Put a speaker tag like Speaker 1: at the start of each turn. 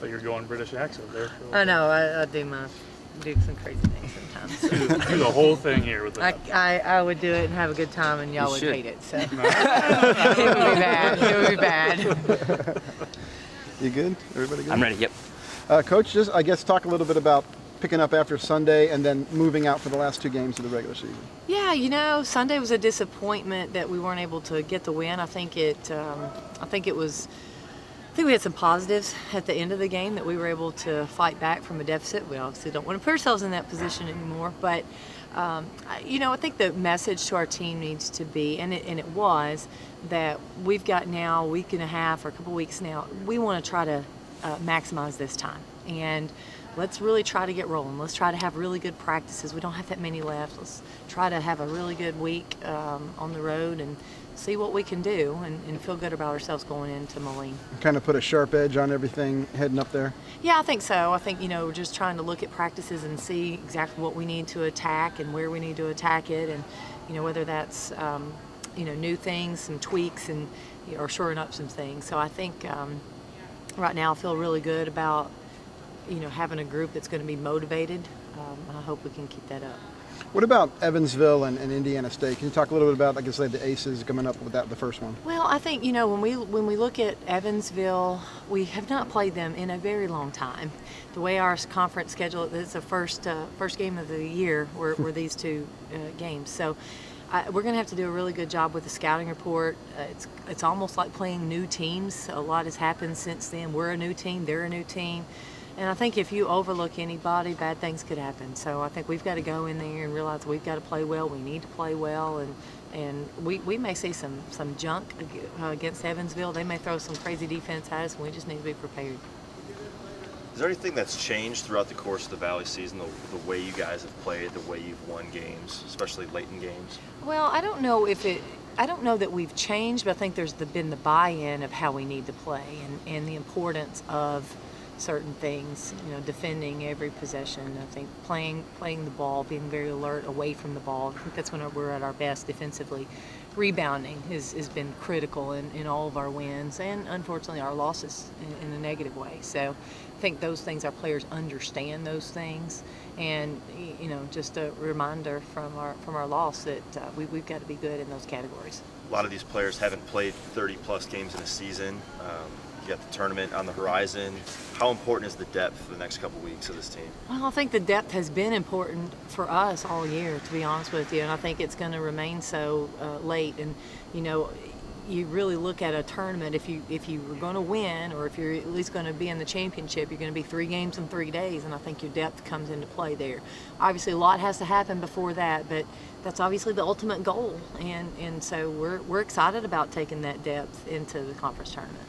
Speaker 1: But you're going British accent there.
Speaker 2: I know. I do some crazy things sometimes. So.
Speaker 1: Do the whole thing here with that.
Speaker 2: I would do it and have a good time, and y'all would hate it. So
Speaker 1: No.
Speaker 2: it would be bad. It would be bad.
Speaker 3: You good? Everybody good?
Speaker 4: I'm ready. Yep.
Speaker 3: Coach, just I guess talk a little bit about picking up after Sunday and then moving out for the last 2 games of the regular season.
Speaker 2: Yeah, Sunday was a disappointment that we weren't able to get the win. I think we had some positives at the end of the game that we were able to fight back from a deficit. We obviously don't want to put ourselves in that position anymore, but I think the message to our team needs to be, and it was, that we've got now a week and a half or a couple weeks now. We want to try to maximize this time, and let's really try to get rolling. Let's try to have really good practices. We don't have that many left. Let's try to have a really good week on the road and see what we can do and feel good about ourselves going into Moline.
Speaker 3: Kind of put a sharp edge on everything heading up there?
Speaker 2: Yeah, I think so. I think, we're just trying to look at practices and see exactly what we need to attack and where we need to attack it, and whether that's new things, some tweaks, and or shoring up some things. So I think right now I feel really good about having a group that's going to be motivated. I hope we can keep that up.
Speaker 3: What about Evansville and Indiana State? Can you talk a little bit about, like I said, the Aces coming up with the first one?
Speaker 2: Well, I think when we look at Evansville, we have not played them in a very long time. The way our conference schedule is, the first game of the year were these 2 games. So we're going to have to do a really good job with the scouting report. It's almost like playing new teams. A lot has happened since then. We're a new team. They're a new team. And I think if you overlook anybody, bad things could happen. So I think we've got to go in there and realize we've got to play well. We need to play well, and we may see some junk against Evansville. They may throw some crazy defense at us, and we just need to be prepared.
Speaker 5: Is there anything that's changed throughout the course of the Valley season, the way you guys have played, the way you've won games, especially late in games?
Speaker 2: Well, I don't know that we've changed, but I think there's been the buy-in of how we need to play and the importance of certain things, defending every possession. I think playing the ball, being very alert away from the ball. I think that's when we're at our best defensively. Rebounding has been critical in all of our wins and unfortunately our losses in a negative way. So I think those things, our players understand those things, and just a reminder from our loss that we've got to be good in those categories.
Speaker 5: A lot of these players haven't played 30-plus games in a season. You got the tournament on the horizon. How important is the depth for the next couple weeks of this team?
Speaker 2: Well, I think the depth has been important for us all year, to be honest with you, and I think it's going to remain so late. And you really look at a tournament. If you were going to win, or if you're at least going to be in the championship, you're going to be 3 games in 3 days, and I think your depth comes into play there. Obviously, a lot has to happen before that, but that's obviously the ultimate goal, and so we're excited about taking that depth into the conference tournament.